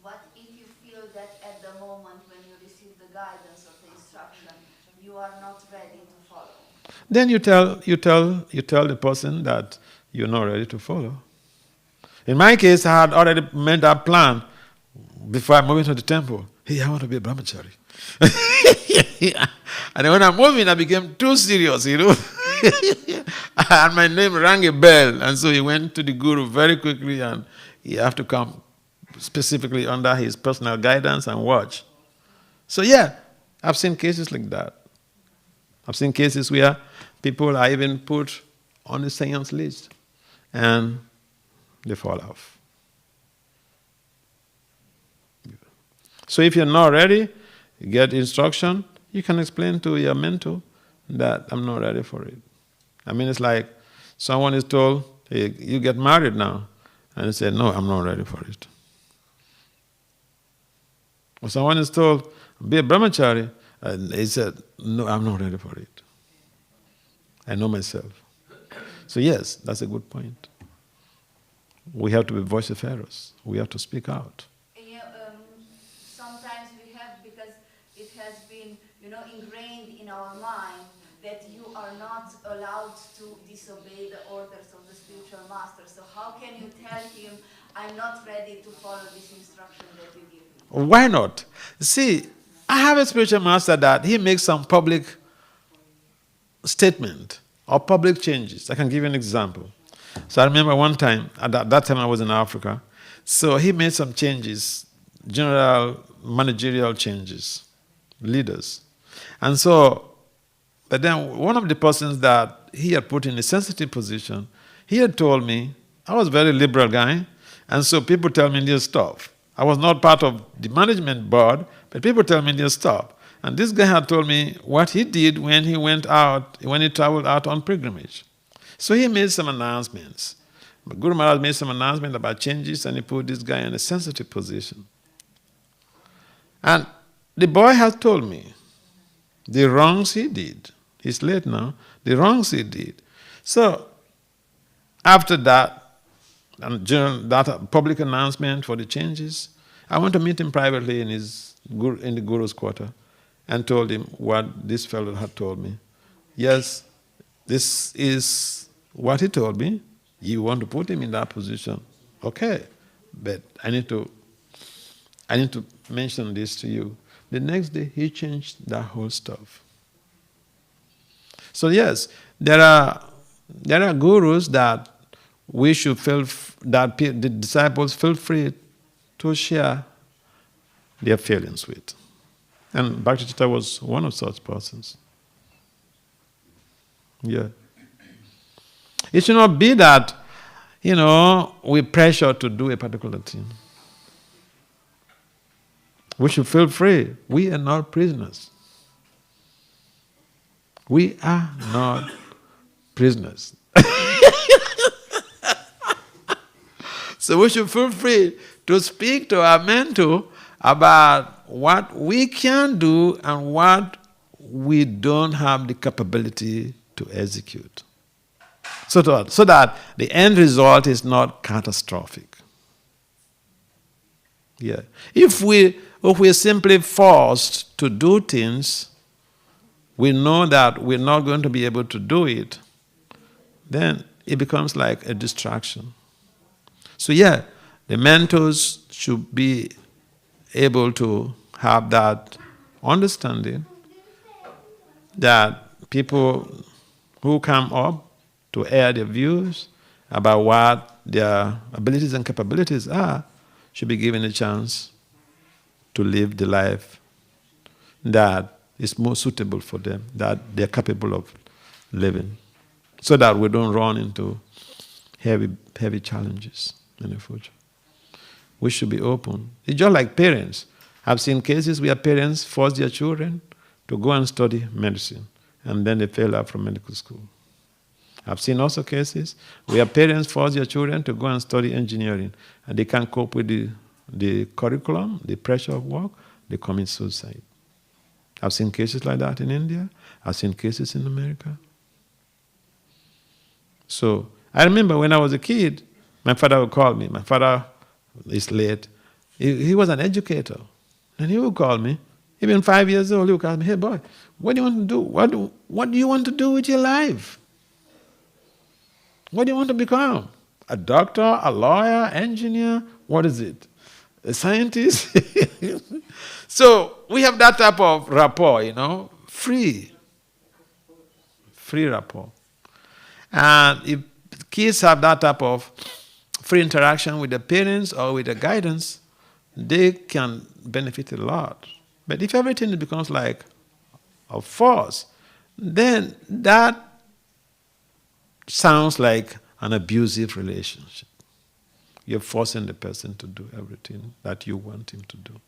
What if you feel that at the moment when you receive the guidance of the instruction, you are not ready to follow? Then you tell the person that you're not ready to follow. In my case, I had already made that plan before I moved into the temple. Hey, I want to be a brahmachari. And when I'm moving, I became too serious, And my name rang a bell. And so he went to the Guru very quickly, and he have to come specifically under his personal guidance and watch. So yeah, I've seen cases like that. I've seen cases where people are even put on the seance list and they fall off. So if you're not ready, you get instruction, you can explain to your mentor that I'm not ready for it. I mean, it's like someone is told, hey, you get married now. And he said, no, I'm not ready for it. Or someone is told, be a brahmachari. And he said, no, I'm not ready for it. I know myself. So yes, that's a good point. We have to be vociferous. We have to speak out. Sometimes we have, because it has been, ingrained in our mind that you are not allowed to disobey the orders of the spiritual master. So how can you tell him, I'm not ready to follow this instruction that you give me? Why not? See, I have a spiritual master that he makes some public statement or public changes. I can give you an example. So I remember one time, at that time I was in Africa, so he made some changes, general managerial changes, leaders. And so, but then one of the persons that he had put in a sensitive position, he had told me, I was a very liberal guy, and so people tell me this stuff. I was not part of the management board, but people tell me this stuff. And this guy had told me what he did when he went out, when he traveled out on pilgrimage. So he made some announcements. Guru Maharaj made some announcement about changes, and he put this guy in a sensitive position. And the boy has told me the wrongs he did. He's late now. The wrongs he did. So after that, and during that public announcement for the changes, I went to meet him privately in the Guru's quarter and told him what this fellow had told me. Yes, this is what he told me. You want to put him in that position. Okay, but I need to mention this to you. The next day, he changed that whole stuff. So yes, there are gurus that we should feel that the disciples feel free to share their feelings with. And Bhakti was one of such persons. Yeah. It should not be that, we pressure to do a particular thing. We should feel free. We are not prisoners. We are not prisoners. So we should feel free to speak to our mentor about what we can do and what we don't have the capability to execute. So that the end result is not catastrophic. Yeah. If we're simply forced to do things, we know that we're not going to be able to do it, then it becomes like a distraction. So yeah, the mentors should be able to have that understanding that people who come up to air their views about what their abilities and capabilities are should be given a chance to live the life that is more suitable for them, that they're capable of living, so that we don't run into heavy challenges in the future. We should be open. It's just like parents. I've seen cases where parents force their children to go and study medicine, and then they fail out from medical school. I've seen also cases where parents force their children to go and study engineering, and they can't cope with the curriculum, the pressure of work, they commit suicide. I've seen cases like that in India. I've seen cases in America. So I remember when I was a kid, my father would call me. My father is late. He was an educator. And he would call me. Even 5 years old, he would call me, "Hey boy, what do you want to do? What do you want to do with your life? What do you want to become? A doctor, a lawyer, engineer? What is it? A scientist?" So we have that type of rapport, free rapport. And if kids have that type of free interaction with the parents or with the guidance, they can benefit a lot. But if everything becomes like a force, then that sounds like an abusive relationship. You're forcing the person to do everything that you want him to do.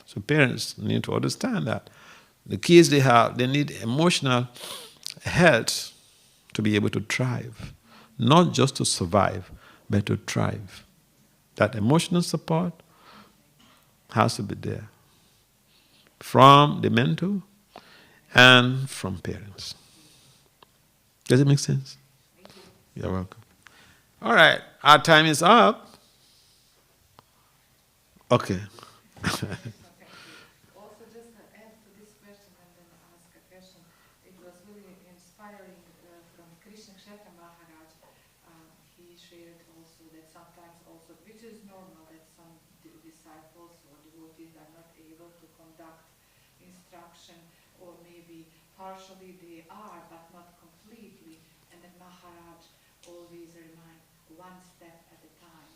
So parents need to understand that the kids they need emotional health to be able to thrive. Not just to survive, but to thrive. That emotional support has to be there. From the mentor and from parents. Does it make sense? You're welcome. All right, our time is up. Okay. Also, just to add to this question and then ask a question. It was really inspiring from Krishna Kshetra Maharaj. He shared also that sometimes also, which is normal, that some disciples or devotees are not able to conduct instruction, or maybe partially they are, but not completely. And then Maharaj always remind one step at a time.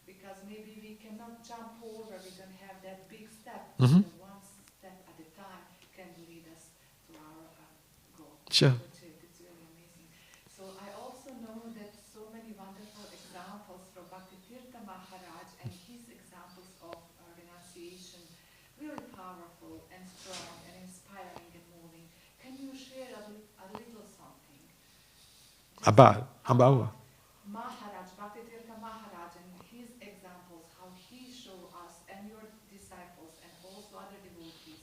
Because maybe we cannot jump over, we don't have that big step. Mm-hmm. One step at a time can lead us to our goal. Sure. It's really amazing. So I also know that so many wonderful examples from Bhakti Maharaj and his examples of renunciation, really powerful and strong and inspiring and moving. Can you share a little something? About what? Maharaj, Bhakti Maharaj, and his examples, how he showed us and your disciples and also other devotees,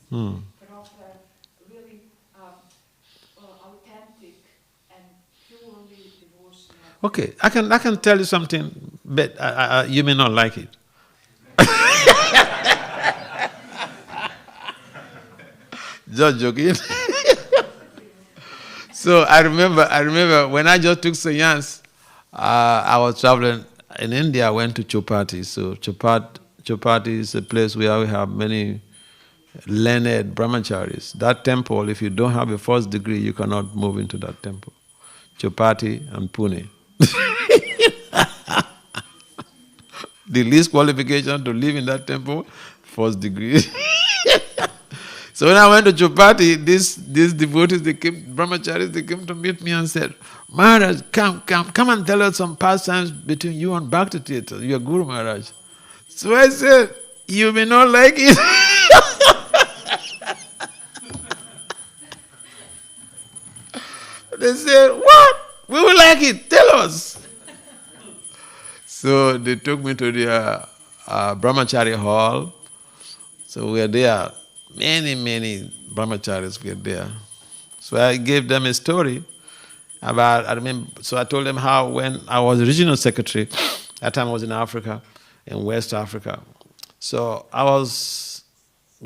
proper, really authentic and purely devotional. Okay, I can tell you something, but you may not like it. Just joking. So I remember when I just took sannyas, I was traveling in India. I went to Chopati. So Chopati is a place where we have many learned brahmacharis. That temple, if you don't have a first degree, you cannot move into that temple. Chopati and Pune. The least qualification to live in that temple, first degree. So when I went to Chupati, these devotees, brahmacharis, they came to meet me and said, Maharaj, come and tell us some pastimes between you and Bhakti Tirtha, your Guru Maharaj. So I said, you may not like it. They said, what? We will like it, tell us. So they took me to their brahmachari hall. So we were there. Many brahmacharis were there. So I gave them a story about, so I told them how when I was regional secretary, that time I was in Africa, in West Africa. So I was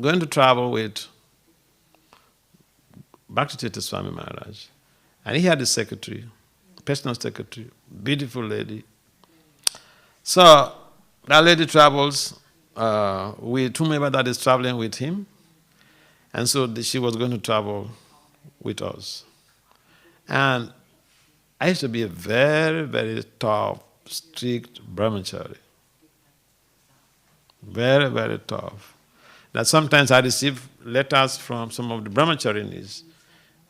going to travel with Bhakti Tirtha Swami Maharaj. And he had a secretary, personal secretary, beautiful lady. So that lady travels with whomever that is traveling with him. And so she was going to travel with us. And I used to be a very, very tough, strict brahmachari. Very, very tough. Now sometimes I receive letters from some of the brahmacharinis.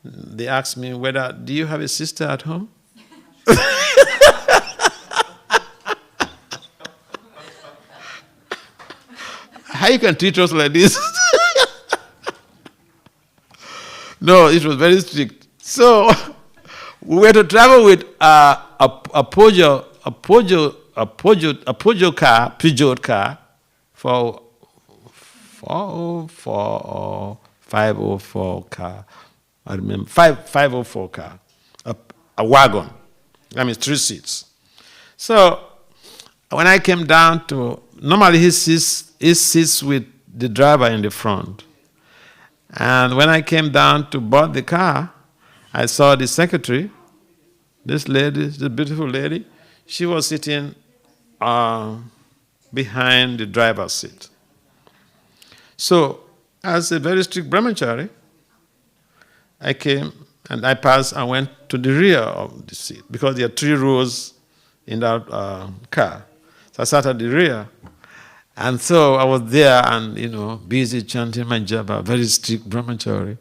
They ask me whether, do you have a sister at home? How you can treat us like this? No, it was very strict. So we were to travel with a Peugeot car for 404 or 504 car. I remember 504 car, a wagon. That means 3 seats. So when I came down to, normally he sits with the driver in the front. And when I came down to board the car, I saw the secretary, this lady, this beautiful lady, she was sitting behind the driver's seat. So, as a very strict brahmachari, I came and I passed and went to the rear of the seat because there are 3 rows in that car. So I sat at the rear. And so I was there and, busy chanting my japa, very strict brahmachari,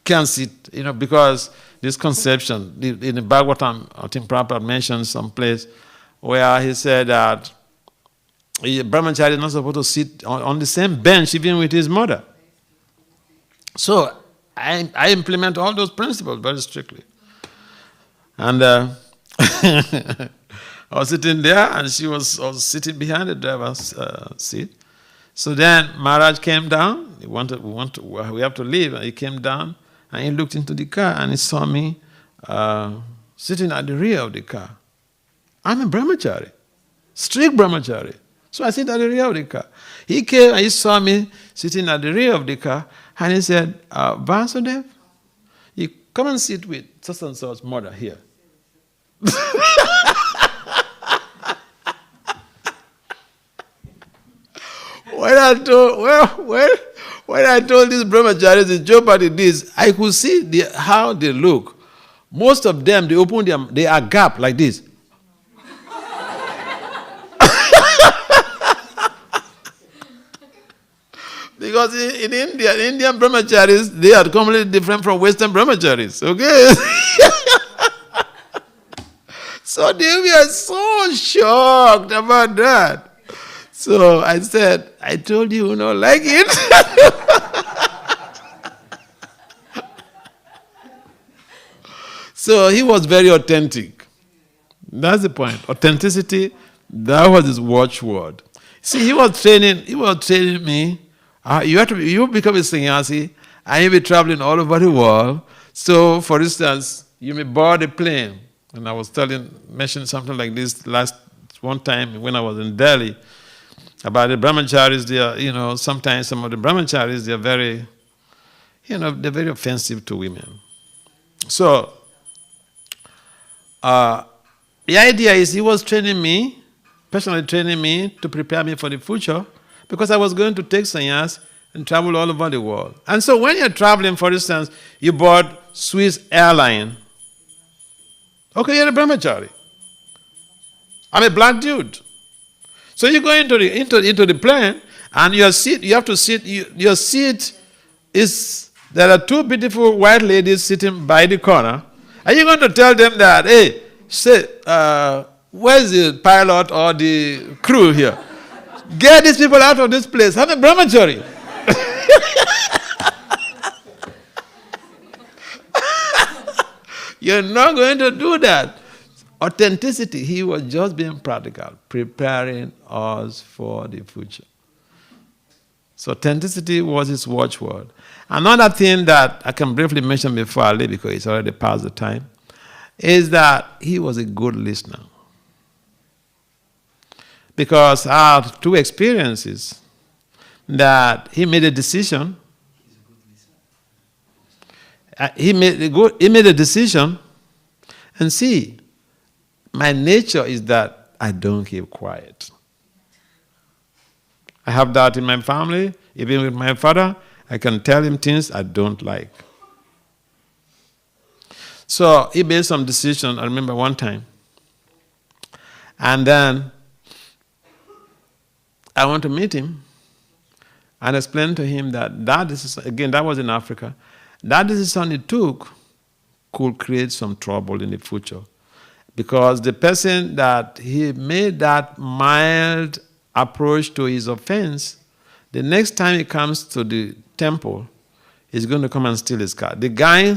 can't sit, because this conception, in the Bhagavatam, I think Prabhupada mentioned some place where he said that a brahmachari is not supposed to sit on the same bench even with his mother. So I implement all those principles very strictly. And I was sitting there and she was sitting behind the driver's seat. So then Maharaj came down. We have to leave. And he came down and he looked into the car and he saw me sitting at the rear of the car. I'm a brahmachari, strict brahmachari. So I sit at the rear of the car. He came and he saw me sitting at the rear of the car and he said, Vasudeva, you come and sit with such and such mother here. When I told these brahmacharis the Chupati this, I could see how they look. Most of them, they open they are gap like this. Because in India, Indian brahmacharis, they are completely different from Western brahmacharis, okay? So they were so shocked about that. So I said, I told you, like it. So he was very authentic. That's the point. Authenticity, that was his watchword. See, he was training me. You become a sannyasi and you'll be traveling all over the world. So, for instance, you may board a plane. And I was mentioning something like this one time when I was in Delhi. About the brahmacharis, they are, sometimes some of the brahmacharis, they are very, they're very offensive to women. So, the idea is he was personally training me to prepare me for the future because I was going to take sannyas and travel all over the world. And so when you're traveling, for instance, you board Swiss airline. Okay, you're a brahmachari. I'm a black dude. So you go into the plane, and your seat, you have to sit, your seat is, there are two beautiful white ladies sitting by the corner. Are you going to tell them that, hey, say, where's the pilot or the crew here? Get these people out of this place. I'm a brahmachari. You're not going to do that. Authenticity, he was just being practical, preparing us for the future. So authenticity was his watchword. Another thing that I can briefly mention before I leave, because it's already past the time, is that he was a good listener. Because I have two experiences that he made a decision. He made a decision, and see, my nature is that I don't keep quiet. I have that in my family. Even with my father, I can tell him things I don't like. So he made some decision, I remember one time. And then I went to meet him and explain to him that decision, again, that was in Africa, that decision he took could create some trouble in the future. Because the person that he made that mild approach to his offense, the next time he comes to the temple, he's going to come and steal his car. The guy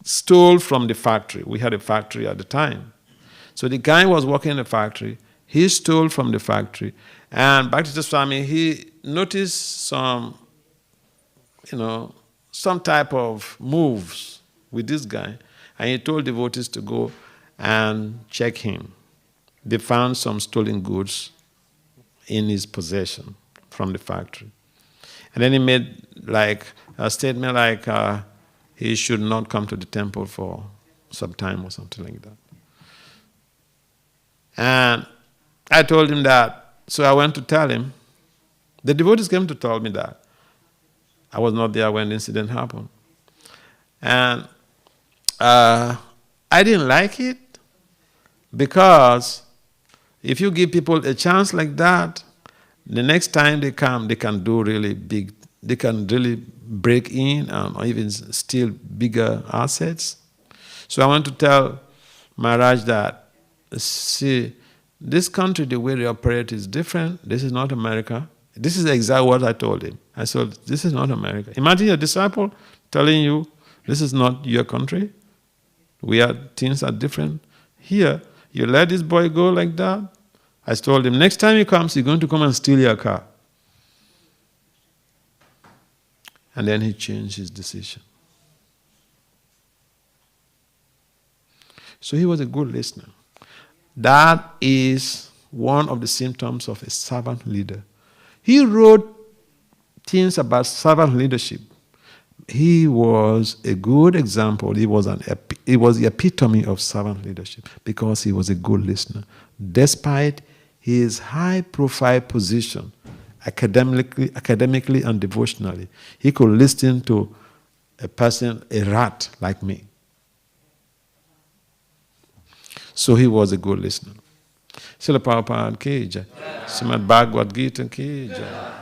stole from the factory. We had a factory at the time. So the guy was working in the factory. He stole from the factory. And back to the Swami, he noticed some, some type of moves with this guy. And he told devotees to go and check him. They found some stolen goods in his possession from the factory. And then he made like a statement like he should not come to the temple for some time or something like that. And I told him that, so I went to tell him. The devotees came to tell me that. I was not there when the incident happened. And I didn't like it, because if you give people a chance like that, the next time they come, they can do really big, they can really break in or even steal bigger assets. So I want to tell Maharaj that, see, this country, the way they operate is different. This is not America. This is exactly what I told him. I said, this is not America. Imagine your disciple telling you, this is not your country. Things are different. Here, you let this boy go like that. I told him, next time he comes, he's going to come and steal your car. And then he changed his decision. So he was a good listener. That is one of the symptoms of a servant leader. He wrote things about servant leadership. He was a good example. He was the epitome of servant leadership because he was a good listener. Despite his high-profile position, academically and devotionally, he could listen to a person, a rat like me. So he was a good listener. Srila Prabhupada ki jai. Srimad Bhagavad-gita ki jai.